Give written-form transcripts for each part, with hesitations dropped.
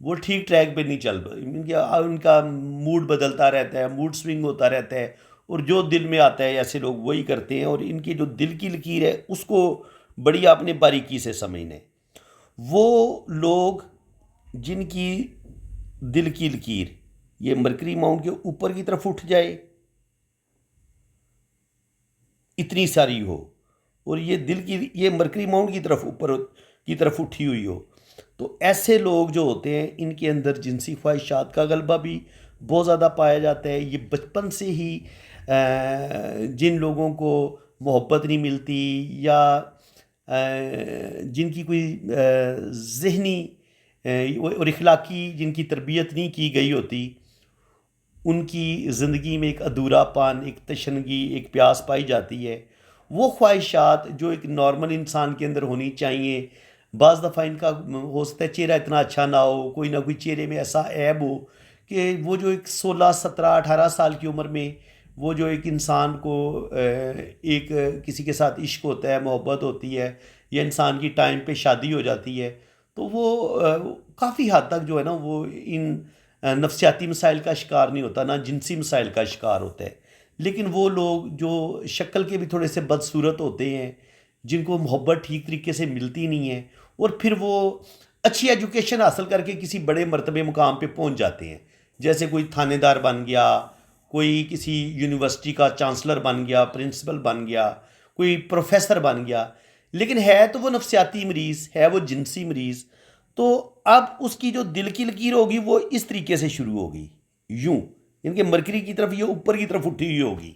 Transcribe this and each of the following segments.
وہ ٹھیک ٹریک پہ نہیں چل ان کا موڈ بدلتا رہتا ہے، موڈ سوئنگ ہوتا رہتا ہے، اور جو دل میں آتا ہے ایسے لوگ وہی کرتے ہیں، اور ان کی جو دل کی لکیر ہے اس کو بڑی آپ نے باریکی سے سمجھنا ہے۔ وہ لوگ جن کی دل کی لکیر یہ مرکری ماؤنٹ کے اوپر کی طرف اٹھ جائے، اتنی ساری ہو، اور یہ دل کی یہ مرکری ماؤنٹ کی طرف اوپر کی طرف اٹھی ہوئی ہو، تو ایسے لوگ جو ہوتے ہیں ان کے اندر جنسی خواہشات کا غلبہ بھی بہت زیادہ پایا جاتا ہے۔ یہ بچپن سے ہی جن لوگوں کو محبت نہیں ملتی، یا جن کی کوئی ذہنی اور اخلاقی جن کی تربیت نہیں کی گئی ہوتی، ان کی زندگی میں ایک ادھورا پان، ایک تشنگی، ایک پیاس پائی جاتی ہے۔ وہ خواہشات جو ایک نارمل انسان کے اندر ہونی چاہیے، بعض دفعہ ان کا ہو سکتا ہے چہرہ اتنا اچھا نہ ہو، کوئی نہ کوئی چہرے میں ایسا عیب ہو کہ وہ جو ایک 16 17 18 سال کی عمر میں وہ جو ایک انسان کو ایک کسی کے ساتھ عشق ہوتا ہے، محبت ہوتی ہے، یا انسان کی ٹائم پہ شادی ہو جاتی ہے، تو وہ کافی حد تک جو ہے نا وہ ان نفسیاتی مسائل کا شکار نہیں ہوتا، نہ جنسی مسائل کا شکار ہوتا ہے۔ لیکن وہ لوگ جو شکل کے بھی تھوڑے سے بدصورت ہوتے ہیں، جن کو محبت ٹھیک طریقے سے ملتی نہیں ہے، اور پھر وہ اچھی ایجوکیشن حاصل کر کے کسی بڑے مرتبے مقام پہ پہنچ جاتے ہیں، جیسے کوئی تھانے دار بن گیا، کوئی کسی یونیورسٹی کا چانسلر بن گیا، پرنسپل بن گیا، کوئی پروفیسر بن گیا، لیکن ہے تو وہ نفسیاتی مریض، ہے وہ جنسی مریض۔ تو اب اس کی جو دل کی لکیر ہوگی وہ اس طریقے سے شروع ہوگی، یوں ان کے مرکری کی طرف یہ اوپر کی طرف اٹھی ہوئی ہوگی۔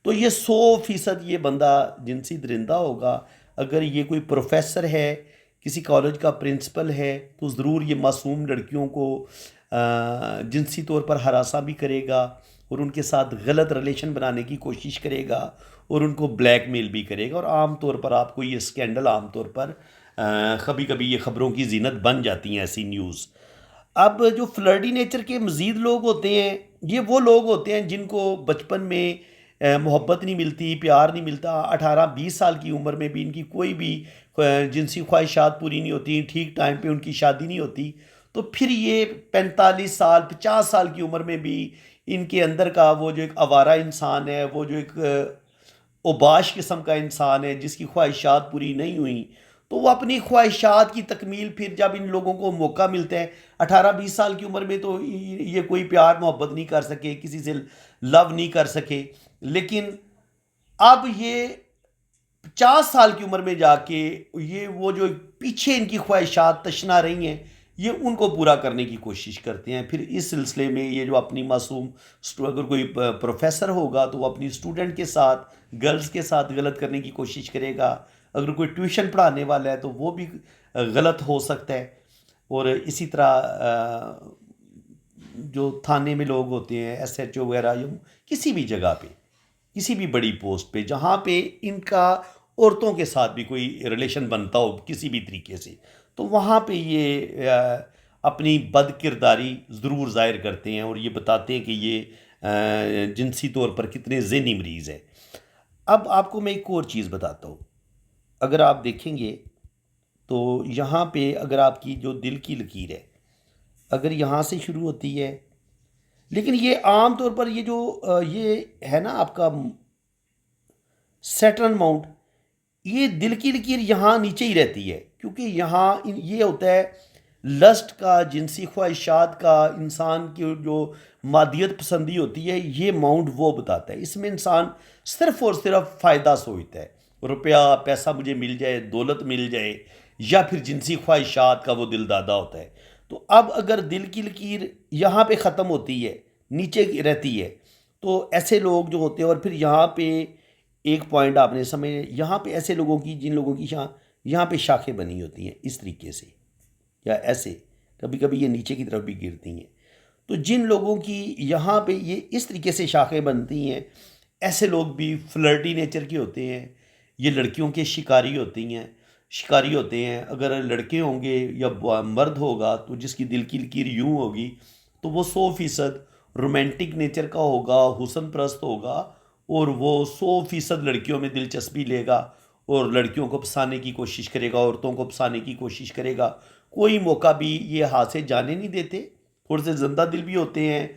تو یہ 100% یہ بندہ جنسی درندہ ہوگا۔ اگر یہ کوئی پروفیسر ہے، کسی کالج کا پرنسپل ہے، تو ضرور یہ معصوم لڑکیوں کو جنسی طور پر ہراساں بھی کرے گا، اور ان کے ساتھ غلط ریلیشن بنانے کی کوشش کرے گا، اور ان کو بلیک میل بھی کرے گا، اور عام طور پر آپ کو یہ سکینڈل عام طور پر کبھی کبھی یہ خبروں کی زینت بن جاتی ہیں ایسی نیوز۔ اب جو فلرٹی نیچر کے مزید لوگ ہوتے ہیں، یہ وہ لوگ ہوتے ہیں جن کو بچپن میں محبت نہیں ملتی، پیار نہیں ملتا، 18 20 سال کی عمر میں بھی ان کی کوئی بھی جنسی خواہشات پوری نہیں ہوتی، ٹھیک ٹائم پہ ان کی شادی نہیں ہوتی، تو پھر یہ 45 سال 50 سال کی عمر میں بھی ان کے اندر کا وہ جو ایک آوارہ انسان ہے، وہ جو ایک اوباش قسم کا انسان ہے جس کی خواہشات پوری نہیں ہوئیں، تو وہ اپنی خواہشات کی تکمیل پھر جب ان لوگوں کو موقع ملتا ہے 18 20 سال کی عمر میں، تو یہ کوئی پیار محبت نہیں کر سکے، کسی سے لو نہیں کر سکے، لیکن اب یہ 50 سال کی عمر میں جا کے یہ وہ جو پیچھے ان کی خواہشات تشنا رہی ہیں، یہ ان کو پورا کرنے کی کوشش کرتے ہیں۔ پھر اس سلسلے میں یہ جو اپنی معصوم اگر کوئی پروفیسر ہوگا تو وہ اپنی اسٹوڈنٹ کے ساتھ، گرلز کے ساتھ غلط کرنے کی کوشش کرے گا، اگر کوئی ٹیوشن پڑھانے والا ہے تو وہ بھی غلط ہو سکتا ہے، اور اسی طرح جو تھانے میں لوگ ہوتے ہیں، ایس ایچ او وغیرہ، یا کسی بھی جگہ پہ، کسی بھی بڑی پوسٹ پہ جہاں پہ ان کا عورتوں کے ساتھ بھی کوئی ریلیشن بنتا ہو کسی بھی طریقے سے، تو وہاں پہ یہ اپنی بد کرداری ضرور ظاہر کرتے ہیں، اور یہ بتاتے ہیں کہ یہ جنسی طور پر کتنے ذہنی مریض ہیں۔ اب آپ کو میں ایک اور چیز بتاتا ہوں، اگر آپ دیکھیں گے تو یہاں پہ اگر آپ کی جو دل کی لکیر ہے اگر یہاں سے شروع ہوتی ہے، لیکن یہ عام طور پر یہ جو یہ ہے نا آپ کا سیٹرن ماؤنٹ، یہ دل کی لکیر یہاں نیچے ہی رہتی ہے، کیونکہ یہاں یہ ہوتا ہے لسٹ کا، جنسی خواہشات کا، انسان کی جو مادیت پسندی ہوتی ہے، یہ ماؤنٹ وہ بتاتا ہے۔ اس میں انسان صرف اور صرف فائدہ سوچتا ہے، روپیہ پیسہ مجھے مل جائے، دولت مل جائے، یا پھر جنسی خواہشات کا وہ دل دادا ہوتا ہے۔ تو اب اگر دل کی لکیر یہاں پہ ختم ہوتی ہے، نیچے رہتی ہے، تو ایسے لوگ جو ہوتے ہیں، اور پھر یہاں پہ ایک پوائنٹ آپ نے سمجھ، یہاں پہ ایسے لوگوں کی جن لوگوں کی یہاں پہ شاخیں بنی ہوتی ہیں اس طریقے سے، یا ایسے کبھی کبھی یہ نیچے کی طرف بھی گرتی ہیں، تو جن لوگوں کی یہاں پہ یہ اس طریقے سے شاخیں بنتی ہیں، ایسے لوگ بھی فلرٹی نیچر کے ہوتے ہیں، یہ لڑکیوں کے شکاری ہوتے ہیں۔ اگر لڑکے ہوں گے یا مرد ہوگا تو جس کی دل کی لکیر یوں ہوگی تو وہ 100% رومانٹک نیچر کا ہوگا، حسن پرست ہوگا، اور وہ 100% لڑکیوں میں دلچسپی لے گا، اور لڑکیوں کو پسانے کی کوشش کرے گا، عورتوں کو پسانے کی کوشش کرے گا، کوئی موقع بھی یہ ہاتھ سے جانے نہیں دیتے، تھوڑے سے زندہ دل بھی ہوتے ہیں،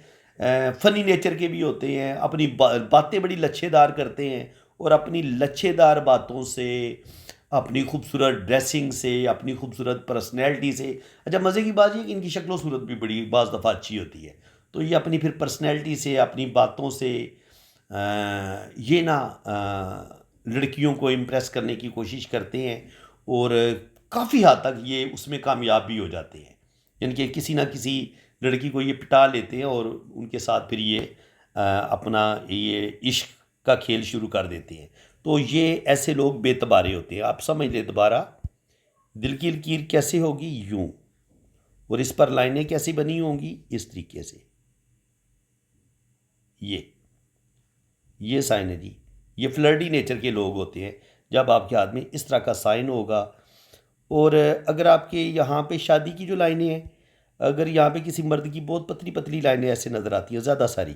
فنی نیچر کے بھی ہوتے ہیں، اپنی باتیں بڑی لچھے دار کرتے ہیں، اور اپنی لچھے دار باتوں سے، اپنی خوبصورت ڈریسنگ سے، اپنی خوبصورت پرسنالٹی سے، اچھا مزے کی بات یہ کہ ان کی شکل و صورت بھی بڑی بعض دفعہ اچھی ہوتی ہے، تو یہ اپنی پھر پرسنالٹی سے، اپنی باتوں سے یہ نہ لڑکیوں کو امپریس کرنے کی کوشش کرتے ہیں، اور کافی حد تک یہ اس میں کامیاب بھی ہو جاتے ہیں، یعنی کہ کسی نہ کسی لڑکی کو یہ پٹا لیتے ہیں اور ان کے ساتھ پھر یہ اپنا یہ عشق کا کھیل شروع کر دیتے ہیں۔ تو یہ ایسے لوگ بے تبارے ہوتے ہیں۔ آپ سمجھ لیں دوبارہ، دل کی لکیر کیسے ہوگی؟ یوں، اور اس پر لائنیں کیسی بنی ہوں گی؟ اس طریقے سے، یہ سائن ہے جی، یہ فلرٹی نیچر کے لوگ ہوتے ہیں جب آپ کے ہاتھ میں اس طرح کا سائن ہوگا۔ اور اگر آپ کے یہاں پہ شادی کی جو لائنیں ہیں، اگر یہاں پہ کسی مرد کی بہت پتلی پتلی لائنیں ایسے نظر آتی ہیں زیادہ ساری،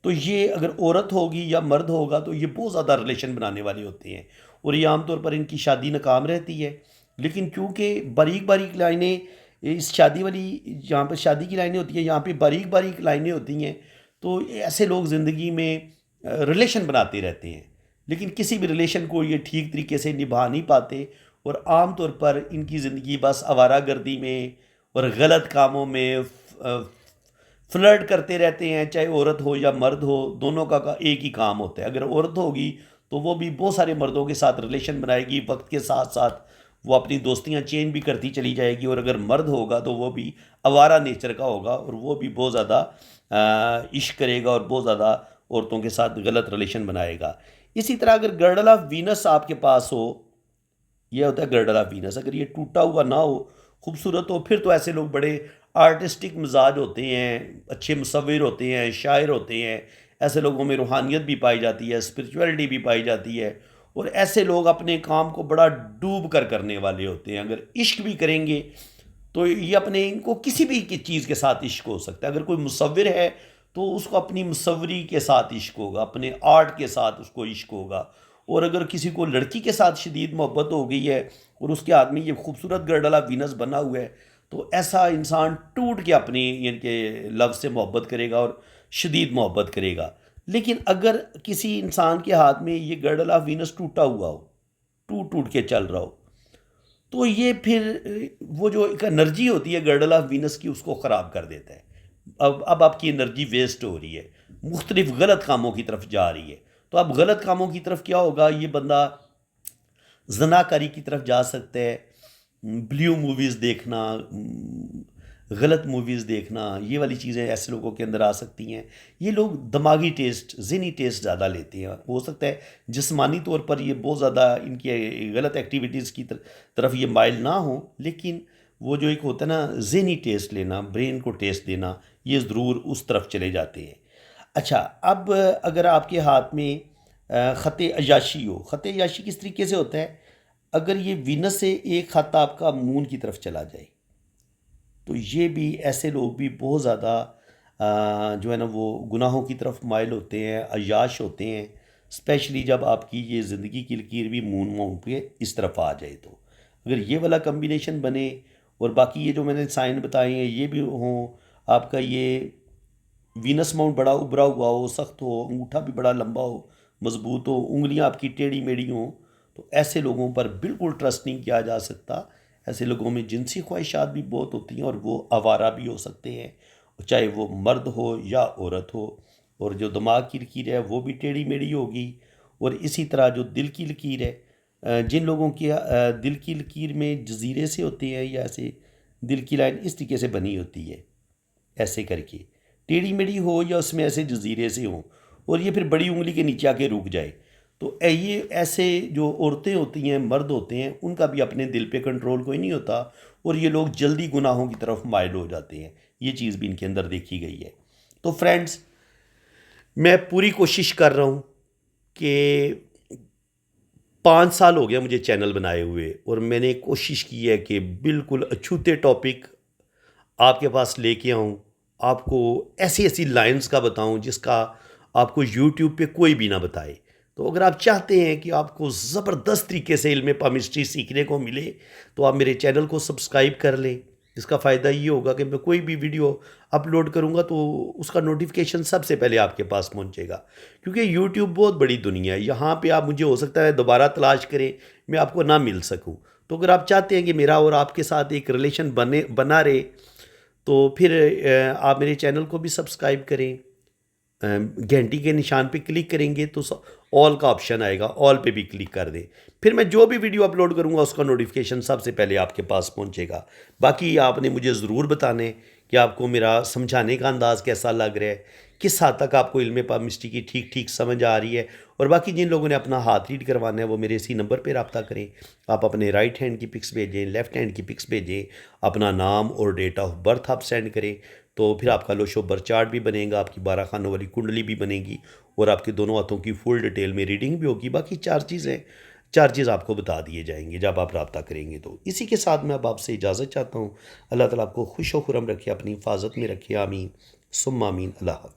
تو یہ اگر عورت ہوگی یا مرد ہوگا تو یہ بہت زیادہ ریلیشن بنانے والے ہوتے ہیں، اور یہ عام طور پر ان کی شادی ناکام رہتی ہے۔ لیکن چونکہ باریک باریک لائنیں اس شادی والی، جہاں پہ شادی کی لائنیں ہوتی ہیں یہاں پہ باریک باریک لائنیں ہوتی ہیں، تو ایسے لوگ زندگی میں ریلیشن بناتے رہتے ہیں، لیکن کسی بھی ریلیشن کو یہ ٹھیک طریقے سے نبھا نہیں پاتے، اور عام طور پر ان کی زندگی بس آوارہ گردی میں اور غلط کاموں میں فلرٹ کرتے رہتے ہیں، چاہے عورت ہو یا مرد ہو، دونوں کا ایک ہی کام ہوتا ہے۔ اگر عورت ہوگی تو وہ بھی بہت سارے مردوں کے ساتھ ریلیشن بنائے گی، وقت کے ساتھ ساتھ وہ اپنی دوستیاں چینج بھی کرتی چلی جائے گی، اور اگر مرد ہوگا تو وہ بھی آوارہ نیچر کا ہوگا، اور وہ بھی بہت زیادہ عشق کرے گا اور بہت زیادہ عورتوں کے ساتھ غلط ریلیشن بنائے گا۔ اسی طرح اگر گرڈل آف وینس آپ کے پاس ہو، یہ ہوتا ہے گرڈل آف وینس، اگر یہ ٹوٹا ہوا نہ ہو، خوبصورت ہو، پھر تو ایسے لوگ بڑے آرٹسٹک مزاج ہوتے ہیں، اچھے مصور ہوتے ہیں، شاعر ہوتے ہیں، ایسے لوگوں میں روحانیت بھی پائی جاتی ہے، اسپرچویلٹی بھی پائی جاتی ہے، اور ایسے لوگ اپنے کام کو بڑا ڈوب کر کرنے والے ہوتے ہیں۔ اگر عشق بھی کریں گے تو یہ اپنے، ان کو کسی بھی چیز کے ساتھ عشق ہو سکتا ہے۔ اگر کوئی مصور ہے تو اس کو اپنی مصوری کے ساتھ عشق ہوگا، اپنے آرٹ کے ساتھ اس کو عشق ہوگا، اور اگر کسی کو لڑکی کے ساتھ شدید محبت ہو گئی ہے اور اس کے ہاتھ میں یہ خوبصورت گرڈلا وینس بنا ہوا ہے، تو ایسا انسان ٹوٹ کے اپنی یعنی کہ لفظ سے محبت کرے گا اور شدید محبت کرے گا۔ لیکن اگر کسی انسان کے ہاتھ میں یہ گرڈلا وینس ٹوٹا ہوا ہو، ٹوٹ ٹوٹ کے چل رہا ہو، تو یہ پھر وہ جو ایک انرجی ہوتی ہے گرڈل آف وینس کی، اس کو خراب کر دیتا ہے۔ اب آپ کی انرجی ویسٹ ہو رہی ہے، مختلف غلط کاموں کی طرف جا رہی ہے۔ تو اب غلط کاموں کی طرف کیا ہوگا؟ یہ بندہ زناکاری کی طرف جا سکتا ہے، بلیو موویز دیکھنا، غلط موویز دیکھنا، یہ والی چیزیں ایسے لوگوں کے اندر آ سکتی ہیں۔ یہ لوگ دماغی ٹیسٹ، ذہنی ٹیسٹ زیادہ لیتے ہیں، ہو سکتا ہے جسمانی طور پر یہ بہت زیادہ ان کی غلط ایکٹیویٹیز کی طرف یہ مائل نہ ہوں، لیکن وہ جو ایک ہوتا ہے نا ذہنی ٹیسٹ لینا، برین کو ٹیسٹ دینا، یہ ضرور اس طرف چلے جاتے ہیں۔ اچھا، اب اگر آپ کے ہاتھ میں خط عیاشی ہو، خط عیاشی کس طریقے سے ہوتا ہے؟ اگر یہ وینس سے ایک خط آپ کا مون کی طرف چلا جائے، تو یہ بھی ایسے لوگ بھی بہت زیادہ جو ہے نا وہ گناہوں کی طرف مائل ہوتے ہیں، عیاش ہوتے ہیں، اسپیشلی جب آپ کی یہ زندگی کی لکیر بھی مون پہ اس طرف آ جائے۔ تو اگر یہ والا کمبینیشن بنے، اور باقی یہ جو میں نے سائن بتائے ہیں یہ بھی ہوں، آپ کا یہ وینس ماؤنٹ بڑا ابھرا ہوا ہو، سخت ہو، انگوٹھا بھی بڑا لمبا ہو، مضبوط ہو، انگلیاں آپ کی ٹیڑھی میڑھی ہوں، تو ایسے لوگوں پر بالکل ٹرسٹ نہیں کیا جا سکتا۔ ایسے لوگوں میں جنسی خواہشات بھی بہت ہوتی ہیں، اور وہ آوارہ بھی ہو سکتے ہیں، چاہے وہ مرد ہو یا عورت ہو، اور جو دماغ کی لکیر ہے وہ بھی ٹیڑھی میڑھی ہوگی۔ اور اسی طرح جو دل کی لکیر ہے، جن لوگوں کی دل کی لکیر میں جزیرے سے ہوتے ہیں، یا ایسے دل کی لائن اس طریقے سے بنی ہوتی ہے، ایسے کر کے ٹیڑھی میڑھی ہو یا اس میں ایسے جزیرے سے ہوں، اور یہ پھر بڑی انگلی کے نیچے آ کے رک جائے، تو یہ ایسے جو عورتیں ہوتی ہیں، مرد ہوتے ہیں، ان کا بھی اپنے دل پہ کنٹرول کوئی نہیں ہوتا، اور یہ لوگ جلدی گناہوں کی طرف مائل ہو جاتے ہیں۔ یہ چیز بھی ان کے اندر دیکھی گئی ہے۔ تو فرینڈز، میں پوری کوشش کر رہا ہوں کہ 5 سال ہو گیا مجھے چینل بنائے ہوئے، اور میں نے کوشش کی ہے کہ بالکل اچھوتے ٹاپک آپ کے پاس لے کے آؤں، آپ کو ایسی ایسی لائنز کا بتاؤں جس کا آپ کو یوٹیوب پہ کوئی بھی نہ بتائے۔ تو اگر آپ چاہتے ہیں کہ آپ کو زبردست طریقے سے علم پامسٹری سیکھنے کو ملے تو آپ میرے چینل کو سبسکرائب کر لیں. اس کا فائدہ یہ ہوگا کہ میں کوئی بھی ویڈیو اپلوڈ کروں گا تو اس کا نوٹیفیکیشن سب سے پہلے آپ کے پاس پہنچے گا. کیونکہ یوٹیوب بہت بڑی دنیا ہے، یہاں پہ آپ مجھے ہو سکتا ہے دوبارہ تلاش کریں میں آپ کو نہ مل سکوں. تو اگر آپ چاہتے ہیں کہ میرا اور آپ کے ساتھ ایک ریلیشن بنا رہے تو پھر آپ میرے چینل کو بھی سبسکرائب کریں. گھنٹی کے نشان پہ کلک کریں گے تو آل کا آپشن آئے گا، آل پہ بھی کلک کر دیں. پھر میں جو بھی ویڈیو اپلوڈ کروں گا اس کا نوٹیفیکیشن سب سے پہلے آپ کے پاس پہنچے گا. باقی آپ نے مجھے ضرور بتانا ہے کہ آپ کو میرا سمجھانے کا انداز کیسا لگ رہا ہے، کس حد تک آپ کو علم پامسٹری کی ٹھیک ٹھیک سمجھ آ رہی ہے. اور باقی جن لوگوں نے اپنا ہاتھ ریڈ کروانا ہے وہ میرے اسی نمبر پہ رابطہ کریں. آپ اپنے رائٹ ہینڈ کی پکس بھیجیں، لیفٹ ہینڈ کی پکس بھیجیں، اپنا نام اور ڈیٹ آف برتھ آپ سینڈ کریں تو پھر آپ کا لوشو برتھ چارٹ بھی بنے گا، آپ کی 12 خانوں والی کنڈلی بھی بنے گی اور آپ کے دونوں ہاتھوں کی فل ڈیٹیل میں ریڈنگ بھی ہوگی. باقی چار چیز آپ کو بتا دیے جائیں گے جب آپ رابطہ کریں گے. تو اسی کے ساتھ میں اب آپ سے اجازت چاہتا ہوں. اللہ تعالیٰ آپ کو خوش و خرم رکھے، اپنی حفاظت میں رکھے. آمین ثم آمین. اللہ حافظ.